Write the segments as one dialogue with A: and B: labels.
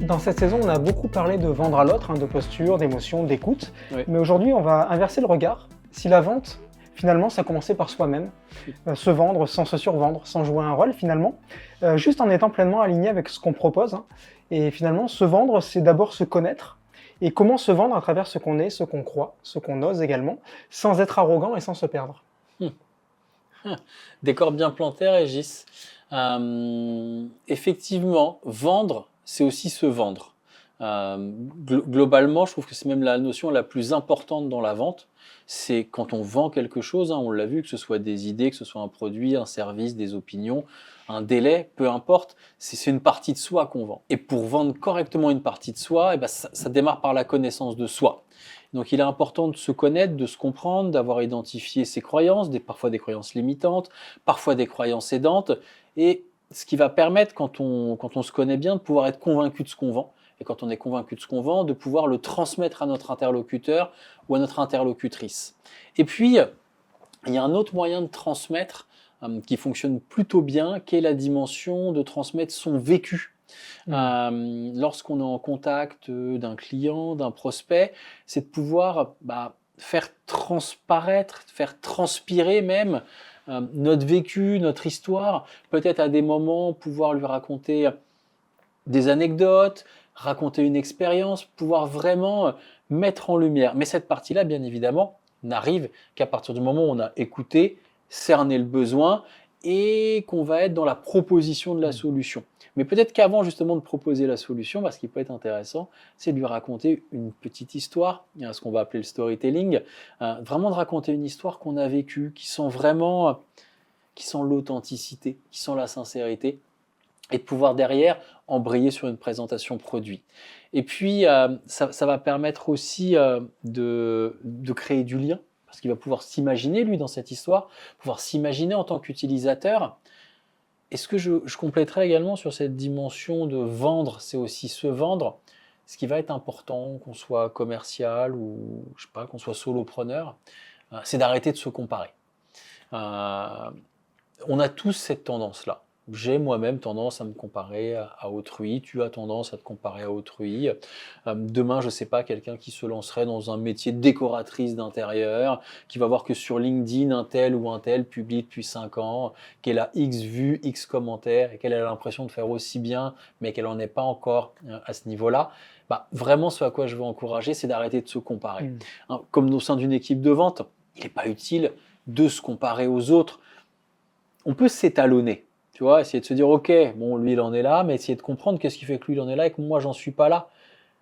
A: Dans cette saison, on a beaucoup parlé de vendre à l'autre, de posture, d'émotion, d'écoute.
B: Oui.
A: Mais aujourd'hui, on va inverser le regard. Si la vente, finalement, ça commençait par soi-même, se vendre sans se survendre, sans jouer un rôle finalement, juste en étant pleinement aligné avec ce qu'on propose. Et finalement, se vendre, c'est d'abord se connaître. Et comment se vendre à travers ce qu'on est, ce qu'on croit, ce qu'on ose également, sans être arrogant et sans se perdre.
B: Décor bien planté, Régis. Effectivement, vendre, c'est aussi se vendre. Globalement, je trouve que c'est même la notion la plus importante dans la vente. C'est quand on vend quelque chose, on l'a vu, que ce soit des idées, que ce soit un produit, un service, des opinions, un délai, peu importe, c'est une partie de soi qu'on vend. Et pour vendre correctement une partie de soi, ça démarre par la connaissance de soi. Donc il est important de se connaître, de se comprendre, d'avoir identifié ses croyances, parfois des croyances limitantes, parfois des croyances aidantes, et ce qui va permettre, quand on se connaît bien, de pouvoir être convaincu de ce qu'on vend. Et quand on est convaincu de ce qu'on vend, de pouvoir le transmettre à notre interlocuteur ou à notre interlocutrice. Et puis, il y a un autre moyen de transmettre qui fonctionne plutôt bien, qui est la dimension de transmettre son vécu. Lorsqu'on est en contact d'un client, d'un prospect, c'est de pouvoir faire transparaître, faire transpirer même notre vécu, notre histoire, peut-être à des moments pouvoir lui raconter des anecdotes, raconter une expérience, pouvoir vraiment mettre en lumière. Mais cette partie-là, bien évidemment, n'arrive qu'à partir du moment où on a écouté, cerné le besoin et qu'on va être dans la proposition de la solution. Mais peut-être qu'avant justement de proposer la solution, ce qui peut être intéressant, c'est de lui raconter une petite histoire, ce qu'on va appeler le storytelling, vraiment de raconter une histoire qu'on a vécue, qui sent l'authenticité, qui sent la sincérité, et de pouvoir derrière embrayer sur une présentation produit. Et puis, ça va permettre aussi de créer du lien, parce qu'il va pouvoir s'imaginer, lui, dans cette histoire, pouvoir s'imaginer en tant qu'utilisateur. Et ce que je compléterai également sur cette dimension de vendre, c'est aussi se vendre. Ce qui va être important, qu'on soit commercial ou je sais pas, qu'on soit solopreneur, c'est d'arrêter de se comparer. On a tous cette tendance-là. J'ai moi-même tendance à me comparer à autrui, tu as tendance à te comparer à autrui. Demain, je ne sais pas, quelqu'un qui se lancerait dans un métier de décoratrice d'intérieur, qui va voir que sur LinkedIn, un tel ou un tel publie depuis 5 ans, qu'elle a X vues, X commentaires, et qu'elle a l'impression de faire aussi bien, mais qu'elle n'en est pas encore à ce niveau-là. Vraiment, ce à quoi je veux encourager, c'est d'arrêter de se comparer. Comme au sein d'une équipe de vente, il n'est pas utile de se comparer aux autres. On peut s'étalonner. Tu vois, essayer de se dire, ok, bon, lui, il en est là, mais essayer de comprendre qu'est-ce qui fait que lui, il en est là et que moi, j'en suis pas là.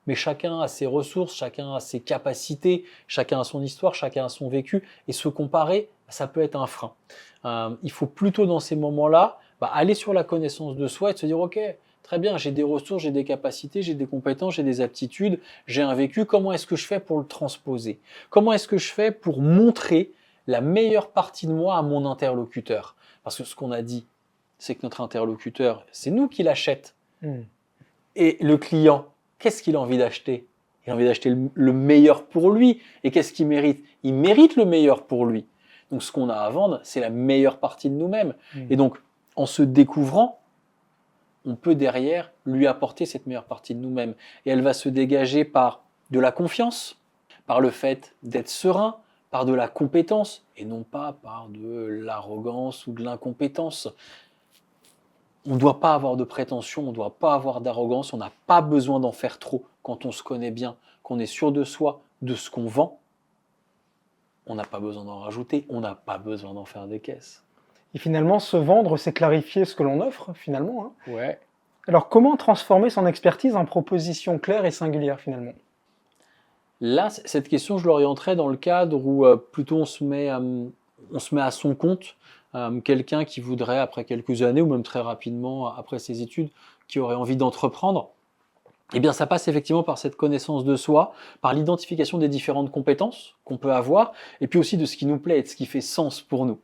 B: Mais chacun a ses ressources, chacun a ses capacités, chacun a son histoire, chacun a son vécu. Et se comparer, ça peut être un frein. Il faut plutôt, dans ces moments-là, aller sur la connaissance de soi et de se dire, ok, très bien, j'ai des ressources, j'ai des capacités, j'ai des compétences, j'ai des aptitudes, j'ai un vécu. Comment est-ce que je fais pour le transposer? Comment est-ce que je fais pour montrer la meilleure partie de moi à mon interlocuteur? Parce que ce qu'on a dit, c'est que notre interlocuteur, c'est nous qui l'achète. Et le client, qu'est-ce qu'il a envie d'acheter? Il a envie d'acheter le meilleur pour lui. Et qu'est-ce qu'il mérite? Il mérite le meilleur pour lui. Donc ce qu'on a à vendre, c'est la meilleure partie de nous-mêmes. Et donc, en se découvrant, on peut derrière lui apporter cette meilleure partie de nous-mêmes. Et elle va se dégager par de la confiance, par le fait d'être serein, par de la compétence, et non pas par de l'arrogance ou de l'incompétence. On ne doit pas avoir de prétention, on ne doit pas avoir d'arrogance, on n'a pas besoin d'en faire trop quand on se connaît bien, qu'on est sûr de soi, de ce qu'on vend. On n'a pas besoin d'en rajouter, on n'a pas besoin d'en faire des caisses.
A: Et finalement, se vendre, c'est clarifier ce que l'on offre, finalement.
B: Ouais.
A: Alors, comment transformer son expertise en proposition claire et singulière, finalement?
B: Là, cette question, je l'orienterais dans le cadre où plutôt on se met à son compte. Quelqu'un qui voudrait, après quelques années, ou même très rapidement après ses études, qui aurait envie d'entreprendre, eh bien ça passe effectivement par cette connaissance de soi, par l'identification des différentes compétences qu'on peut avoir, et puis aussi de ce qui nous plaît et de ce qui fait sens pour nous.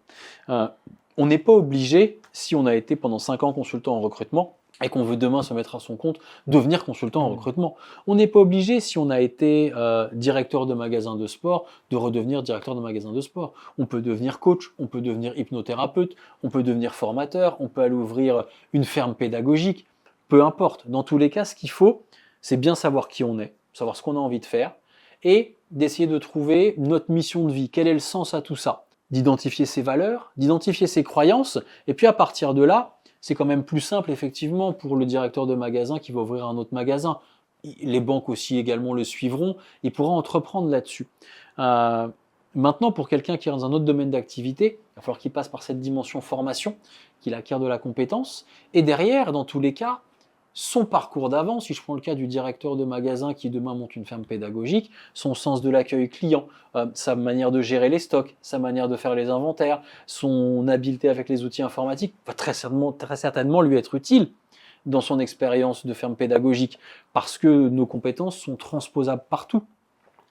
B: On n'est pas obligé, si on a été pendant 5 ans consultant en recrutement, et qu'on veut demain se mettre à son compte, devenir consultant en recrutement. On n'est pas obligé, si on a été directeur de magasin de sport, de redevenir directeur de magasin de sport. On peut devenir coach, on peut devenir hypnothérapeute, on peut devenir formateur, on peut aller ouvrir une ferme pédagogique, peu importe. Dans tous les cas, ce qu'il faut, c'est bien savoir qui on est, savoir ce qu'on a envie de faire, et d'essayer de trouver notre mission de vie. Quel est le sens à tout ça? D'identifier ses valeurs, d'identifier ses croyances, et puis à partir de là, c'est quand même plus simple effectivement pour le directeur de magasin qui va ouvrir un autre magasin. Les banques aussi également le suivront, il pourra entreprendre là-dessus. Euh, Maintenant, pour quelqu'un qui est dans un autre domaine d'activité, il va falloir qu'il passe par cette dimension formation, qu'il acquiert de la compétence, et derrière, dans tous les cas, son parcours d'avant, si je prends le cas du directeur de magasin qui demain monte une ferme pédagogique, son sens de l'accueil client, sa manière de gérer les stocks, sa manière de faire les inventaires, son habileté avec les outils informatiques, va très certainement lui être utile dans son expérience de ferme pédagogique, parce que nos compétences sont transposables partout.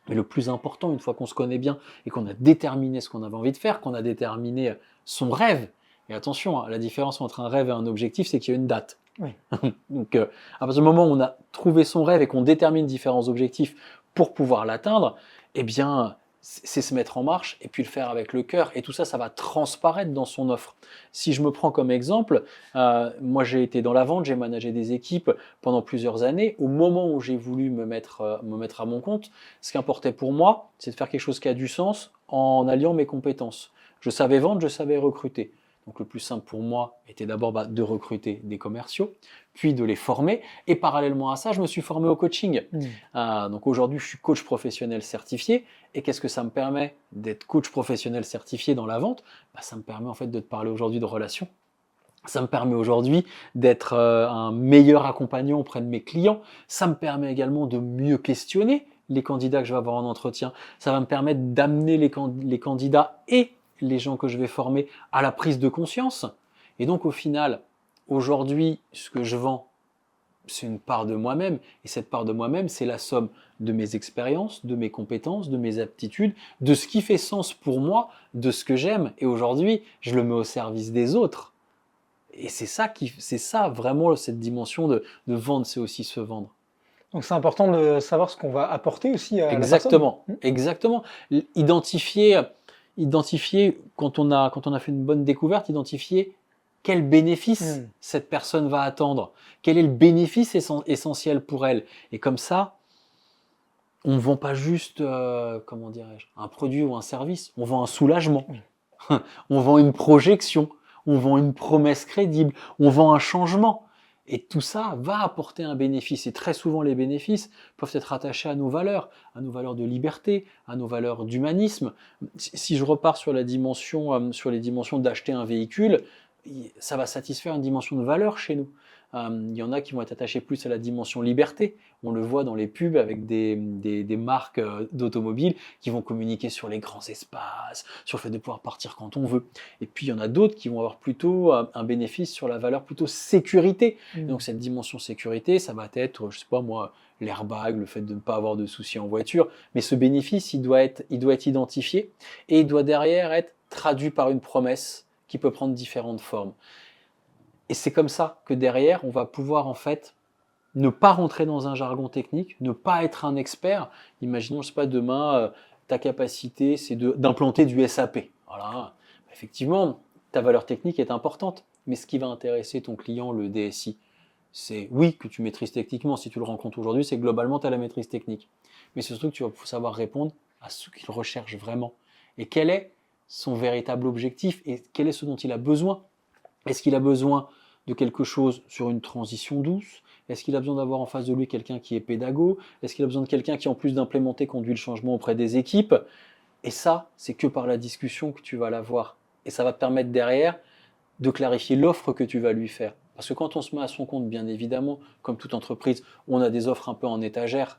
B: Mais le plus important, une fois qu'on se connaît bien et qu'on a déterminé ce qu'on avait envie de faire, qu'on a déterminé son rêve, et attention, la différence entre un rêve et un objectif, c'est qu'il y a une date.
A: Oui.
B: Donc, à partir du moment où on a trouvé son rêve et qu'on détermine différents objectifs pour pouvoir l'atteindre, eh bien, c'est se mettre en marche et puis le faire avec le cœur. Et tout ça, ça va transparaître dans son offre. Si je me prends comme exemple, moi j'ai été dans la vente, j'ai managé des équipes pendant plusieurs années. Au moment où j'ai voulu me mettre à mon compte, ce qui importait pour moi, c'est de faire quelque chose qui a du sens en alliant mes compétences. Je savais vendre, je savais recruter. Donc le plus simple pour moi était d'abord de recruter des commerciaux, puis de les former. Et parallèlement à ça, je me suis formé au coaching. Donc aujourd'hui, je suis coach professionnel certifié. Et qu'est-ce que ça me permet d'être coach professionnel certifié dans la vente? Ça me permet en fait de te parler aujourd'hui de relations. Ça me permet aujourd'hui d'être un meilleur accompagnant auprès de mes clients. Ça me permet également de mieux questionner les candidats que je vais avoir en entretien. Ça va me permettre d'amener les candidats et les gens que je vais former à la prise de conscience. Et donc au final, aujourd'hui, ce que je vends, c'est une part de moi-même. Et cette part de moi-même, c'est la somme de mes expériences, de mes compétences, de mes aptitudes, de ce qui fait sens pour moi, de ce que j'aime. Et aujourd'hui, je le mets au service des autres. Et c'est ça vraiment cette dimension de vendre, c'est aussi se vendre.
A: Donc c'est important de savoir ce qu'on va apporter aussi à
B: Exactement,
A: la personne.
B: exactement. Identifier quand on a fait une bonne découverte, identifier quel bénéfice cette personne va attendre, quel est le bénéfice essentiel pour elle. Et comme ça, on ne vend pas juste, comment dirais-je, un produit ou un service, on vend un soulagement, on vend une projection, on vend une promesse crédible, on vend un changement. Et tout ça va apporter un bénéfice. Et très souvent, les bénéfices peuvent être attachés à nos valeurs de liberté, à nos valeurs d'humanisme. Si je repars sur les dimensions d'acheter un véhicule, ça va satisfaire une dimension de valeur chez nous. Il y en a qui vont être attachés plus à la dimension liberté. On le voit dans les pubs avec des marques d'automobiles qui vont communiquer sur les grands espaces, sur le fait de pouvoir partir quand on veut. Et puis il y en a d'autres qui vont avoir plutôt un bénéfice sur la valeur plutôt sécurité. Donc cette dimension sécurité, ça va être, je sais pas moi, l'airbag, le fait de ne pas avoir de soucis en voiture. Mais ce bénéfice, il doit être identifié et il doit derrière être traduit par une promesse qui peut prendre différentes formes. Et c'est comme ça que derrière, on va pouvoir en fait ne pas rentrer dans un jargon technique, ne pas être un expert. Imaginons, je sais pas, demain, ta capacité, c'est d'implanter du SAP. Voilà. Effectivement, ta valeur technique est importante, mais ce qui va intéresser ton client, le DSI, c'est oui que tu maîtrises techniquement. Si tu le rencontres aujourd'hui, c'est globalement tu as la maîtrise technique. Mais c'est surtout que tu vas savoir répondre à ce qu'il recherche vraiment. Et quel est son véritable objectif et quel est ce dont il a besoin. Est-ce qu'il a besoin de quelque chose sur une transition douce? Est-ce qu'il a besoin d'avoir en face de lui quelqu'un qui est pédago? Est-ce qu'il a besoin de quelqu'un qui, en plus d'implémenter, conduit le changement auprès des équipes? Et ça, c'est que par la discussion que tu vas l'avoir. Et ça va te permettre derrière de clarifier l'offre que tu vas lui faire. Parce que quand on se met à son compte, bien évidemment, comme toute entreprise, on a des offres un peu en étagère.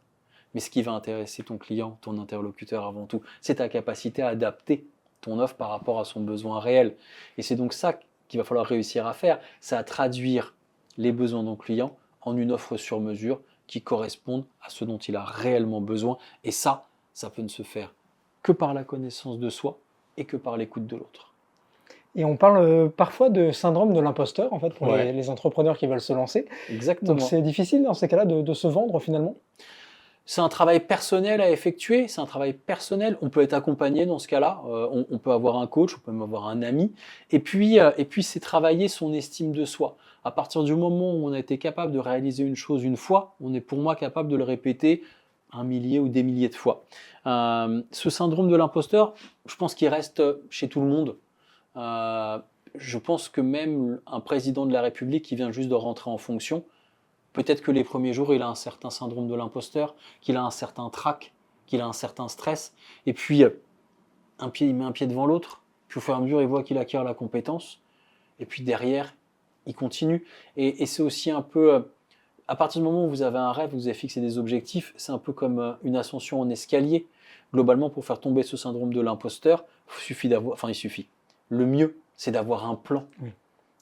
B: Mais ce qui va intéresser ton client, ton interlocuteur avant tout, c'est ta capacité à adapter ton offre par rapport à son besoin réel. Et c'est donc ça qu'il va falloir réussir à faire, c'est à traduire les besoins de ton client en une offre sur mesure qui corresponde à ce dont il a réellement besoin. Et ça peut ne se faire que par la connaissance de soi et que par l'écoute de l'autre.
A: Et on parle parfois de syndrome de l'imposteur, en fait, pour les entrepreneurs qui veulent se lancer.
B: Exactement.
A: Donc c'est difficile dans ces cas-là de se vendre finalement.
B: C'est un travail personnel à effectuer, c'est un travail personnel. On peut être accompagné dans ce cas-là, on peut avoir un coach, on peut même avoir un ami. Et puis c'est travailler son estime de soi. À partir du moment où on a été capable de réaliser une chose une fois, on est pour moi capable de le répéter un millier ou des milliers de fois. Ce syndrome de l'imposteur, je pense qu'il reste chez tout le monde. Je pense que même un président de la République qui vient juste de rentrer en fonction, peut-être que les premiers jours, il a un certain syndrome de l'imposteur, qu'il a un certain trac, qu'il a un certain stress. Et puis, il met un pied devant l'autre. Puis au fur et à mesure, il voit qu'il acquiert la compétence. Et puis derrière, il continue. Et c'est aussi un peu... à partir du moment où vous avez un rêve, vous avez fixé des objectifs, c'est un peu comme une ascension en escalier. Globalement, pour faire tomber ce syndrome de l'imposteur, il suffit. Le mieux, c'est d'avoir un plan. Oui.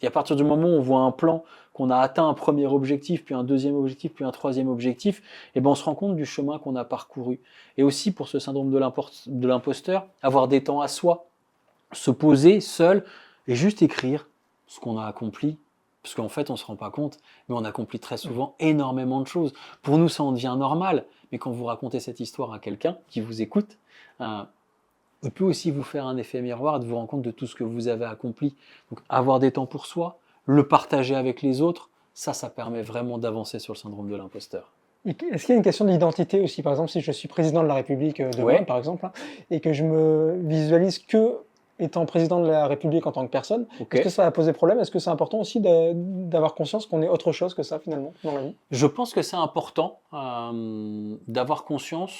B: Et à partir du moment où on voit un plan, qu'on a atteint un premier objectif, puis un deuxième objectif, puis un troisième objectif, et ben on se rend compte du chemin qu'on a parcouru. Et aussi pour ce syndrome de l'imposteur, avoir des temps à soi, se poser seul et juste écrire ce qu'on a accompli. Parce qu'en fait, on ne se rend pas compte, mais on accomplit très souvent énormément de choses. Pour nous, ça en devient normal. Mais quand vous racontez cette histoire à quelqu'un qui vous écoute, il peut aussi vous faire un effet miroir et de vous rendre compte de tout ce que vous avez accompli. Donc, avoir des temps pour soi, le partager avec les autres, ça permet vraiment d'avancer sur le syndrome de l'imposteur.
A: Est-ce qu'il y a une question d'identité aussi? Par exemple, si je suis président de la République demain, par exemple, et que je me visualise que étant président de la République en tant que personne, est-ce que ça va poser problème? Est-ce que c'est important aussi d'avoir conscience qu'on est autre chose que ça, finalement, dans la vie?
B: Je pense que c'est important d'avoir conscience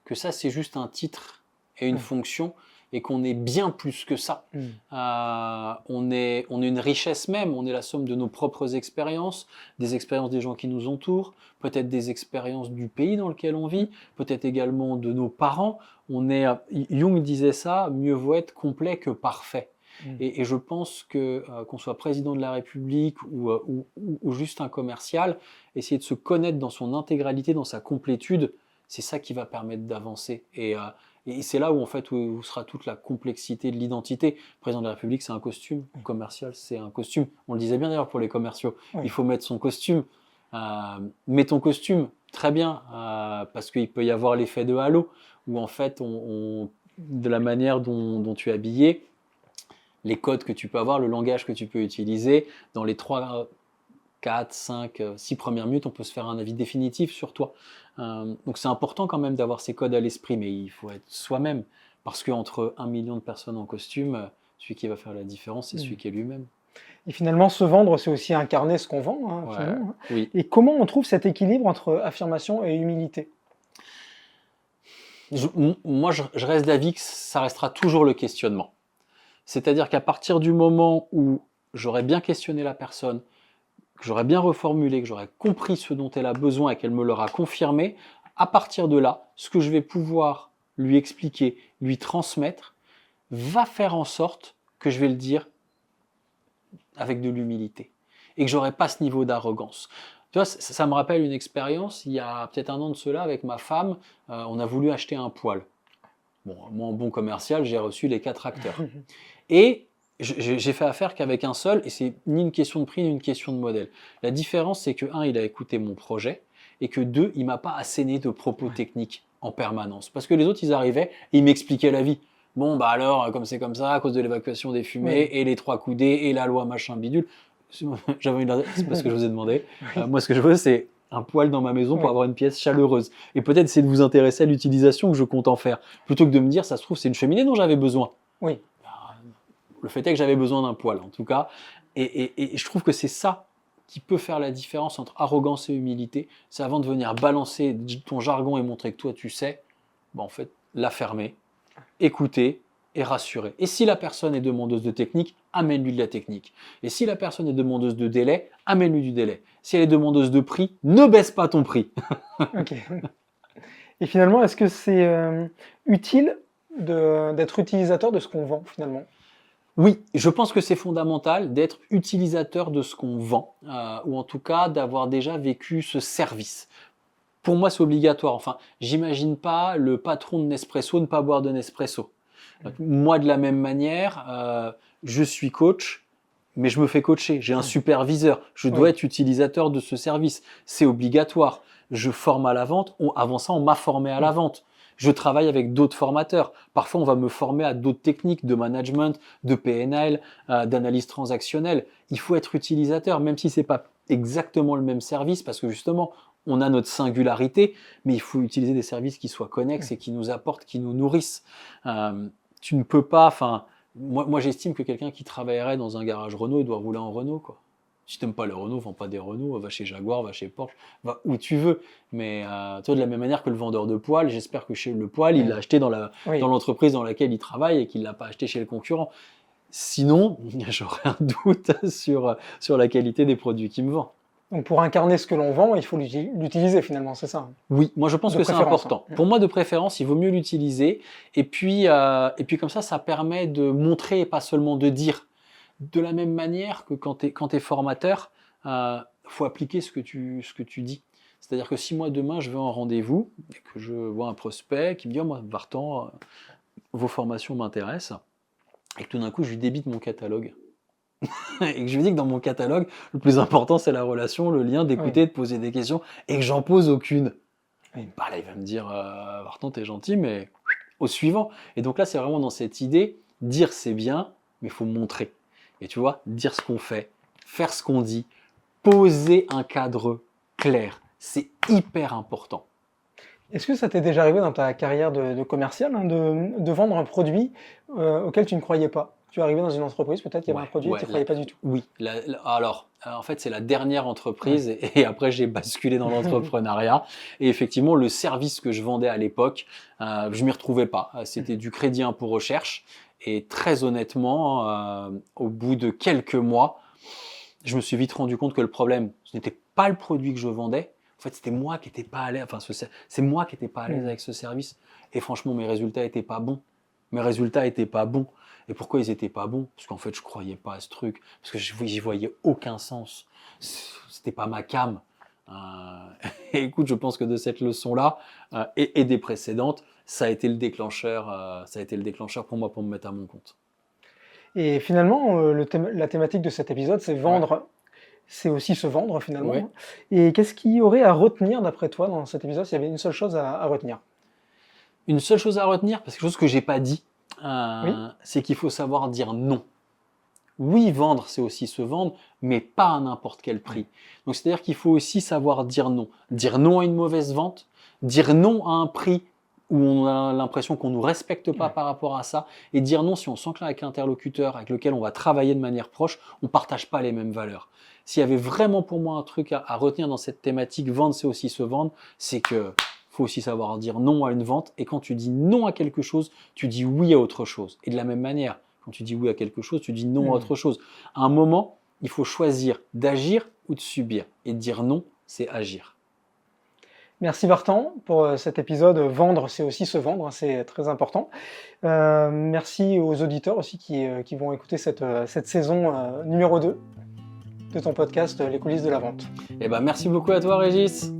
B: que ça, c'est juste un titre et une fonction, et qu'on est bien plus que ça. On est une richesse même, on est la somme de nos propres expériences, des expériences des gens qui nous entourent, peut-être des expériences du pays dans lequel on vit, peut-être également de nos parents. Jung disait ça, mieux vaut être complet que parfait. Et je pense qu'on soit président de la République ou juste un commercial, essayer de se connaître dans son intégralité, dans sa complétude, c'est ça qui va permettre d'avancer. Et c'est là où, en fait, où sera toute la complexité de l'identité. Le président de la République, c'est un costume. Le commercial, c'est un costume. On le disait bien d'ailleurs pour les commerciaux. Oui. Il faut mettre son costume. Mets ton costume, très bien, parce qu'il peut y avoir l'effet de halo, où en fait, de la manière dont tu es habillé, les codes que tu peux avoir, le langage que tu peux utiliser, dans les 3, 4, 5, 6 premières minutes, on peut se faire un avis définitif sur toi. Donc c'est important quand même d'avoir ces codes à l'esprit, mais il faut être soi-même, parce qu'entre 1 million de personnes en costume, celui qui va faire la différence, c'est celui qui est lui-même.
A: Et finalement, se vendre, c'est aussi incarner ce qu'on vend. Oui. Et comment on trouve cet équilibre entre affirmation et humilité?
B: Moi, je reste d'avis que ça restera toujours le questionnement. C'est-à-dire qu'à partir du moment où j'aurais bien questionné la personne, que j'aurais bien reformulé, que j'aurais compris ce dont elle a besoin et qu'elle me l'aura confirmé, à partir de là, ce que je vais pouvoir lui expliquer, lui transmettre, va faire en sorte que je vais le dire avec de l'humilité et que j'aurai pas ce niveau d'arrogance. Tu vois, ça me rappelle une expérience, il y a peut-être 1 an de cela, avec ma femme, on a voulu acheter un poêle. Bon, moi, en bon commercial, j'ai reçu les 4 acteurs. Et j'ai fait affaire qu'avec un seul, et c'est ni une question de prix, ni une question de modèle. La différence, c'est que 1, il a écouté mon projet, et que 2, il m'a pas asséné de propos techniques en permanence. Parce que les autres, ils arrivaient, et ils m'expliquaient la vie. Bon, bah alors, comme c'est comme ça, à cause de l'évacuation des fumées, et les 3 coudées, et la loi machin bidule. C'est pas ce que je vous ai demandé. Moi, ce que je veux, c'est un poêle dans ma maison pour avoir une pièce chaleureuse. Et peut-être c'est de vous intéresser à l'utilisation que je compte en faire, plutôt que de me dire, ça se trouve, c'est une cheminée dont j'avais besoin.
A: Oui.
B: Le fait est que j'avais besoin d'un poêle, en tout cas. Et je trouve que c'est ça qui peut faire la différence entre arrogance et humilité. C'est avant de venir balancer ton jargon et montrer que toi, tu sais, en fait, la fermer, écouter et rassurer. Et si la personne est demandeuse de technique, amène-lui de la technique. Et si la personne est demandeuse de délai, amène-lui du délai. Si elle est demandeuse de prix, ne baisse pas ton prix.
A: Ok. Et finalement, est-ce que c'est utile d'être utilisateur de ce qu'on vend finalement?
B: Oui, je pense que c'est fondamental d'être utilisateur de ce qu'on vend, ou en tout cas d'avoir déjà vécu ce service. Pour moi, c'est obligatoire. Enfin, j'imagine pas le patron de Nespresso ne pas boire de Nespresso. Moi, de la même manière, je suis coach, mais je me fais coacher. J'ai un superviseur. Je dois être utilisateur de ce service. C'est obligatoire. Je forme à la vente. Avant ça, on m'a formé à la vente. Je travaille avec d'autres formateurs. Parfois, on va me former à d'autres techniques de management, de PNL, d'analyse transactionnelle. Il faut être utilisateur, même si c'est pas exactement le même service, parce que justement, on a notre singularité, mais il faut utiliser des services qui soient connexes et qui nous apportent, qui nous nourrissent. Tu ne peux pas, moi j'estime que quelqu'un qui travaillerait dans un garage Renault, il doit rouler en Renault, quoi. Si tu n'aimes pas les Renault, vends pas des Renault, va chez Jaguar, va chez Porsche, va où tu veux. Mais toi, de la même manière que le vendeur de poêle, j'espère que chez le poêle, il l'a acheté dans l'entreprise dans laquelle il travaille et qu'il ne l'a pas acheté chez le concurrent. Sinon, j'aurais un doute sur la qualité des produits qu'il me vend.
A: Donc pour incarner ce que l'on vend, il faut l'utiliser finalement, c'est ça?
B: Oui, moi je pense que c'est important. Pour moi, de préférence, il vaut mieux l'utiliser. Et puis comme ça permet de montrer et pas seulement de dire. De la même manière que quand tu es formateur, faut appliquer ce que tu dis. C'est-à-dire que si moi demain je vais en rendez-vous et que je vois un prospect qui me dit moi Vartan, vos formations m'intéressent, et que tout d'un coup je lui débite mon catalogue et que je lui dis que dans mon catalogue le plus important c'est la relation, le lien, d'écouter, de poser des questions, et que j'en pose aucune. Bah là il va me dire Vartan t'es gentil, mais au suivant. Et donc là c'est vraiment dans cette idée, dire c'est bien, mais il faut montrer. Et tu vois, dire ce qu'on fait, faire ce qu'on dit, poser un cadre clair, c'est hyper important.
A: Est-ce que ça t'est déjà arrivé dans ta carrière de commercial, de vendre un produit auquel tu ne croyais pas? Tu es arrivé dans une entreprise, peut-être qu'il y avait un produit que tu ne croyais pas du tout.
B: Oui, alors en fait c'est la dernière entreprise et après j'ai basculé dans l'entrepreneuriat. Et effectivement, le service que je vendais à l'époque, je m'y retrouvais pas. C'était du crédit impôt recherche. Et très honnêtement, au bout de quelques mois, je me suis vite rendu compte que le problème, ce n'était pas le produit que je vendais. En fait, c'était moi qui n'étais pas à l'aise. Enfin, c'est moi qui n'étais pas à l'aise avec ce service. Et franchement, mes résultats n'étaient pas bons. Et pourquoi ils n'étaient pas bons? Parce qu'en fait, je ne croyais pas à ce truc. Parce que j'y voyais aucun sens. C'était pas ma came. Et écoute, je pense que de cette leçon-là et des précédentes, ça a été le déclencheur pour moi pour me mettre à mon compte.
A: Et finalement, la thématique de cet épisode, c'est vendre. C'est aussi se vendre finalement.
B: Ouais.
A: Et qu'est-ce qu'il y aurait à retenir d'après toi dans cet épisode, s'il y avait une seule chose à retenir?
B: Une seule chose à retenir, parce que quelque chose que j'ai pas dit, c'est qu'il faut savoir dire non. Oui, vendre, c'est aussi se vendre, mais pas à n'importe quel prix. Donc, c'est-à-dire qu'il faut aussi savoir dire non. Dire non à une mauvaise vente, dire non à un prix où on a l'impression qu'on ne nous respecte pas par rapport à ça, et dire non si on s'enclin avec l'interlocuteur avec lequel on va travailler de manière proche, on ne partage pas les mêmes valeurs. S'il y avait vraiment pour moi un truc à retenir dans cette thématique, vendre, c'est aussi se vendre, c'est que faut aussi savoir dire non à une vente, et quand tu dis non à quelque chose, tu dis oui à autre chose. Et de la même manière, quand tu dis oui à quelque chose, tu dis non à autre chose. À un moment, il faut choisir d'agir ou de subir. Et dire non, c'est agir.
A: Merci Vartan pour cet épisode. Vendre, c'est aussi se vendre, c'est très important. Merci aux auditeurs aussi qui vont écouter cette saison numéro 2 de ton podcast Les coulisses de la vente.
B: Eh ben, merci beaucoup à toi Régis.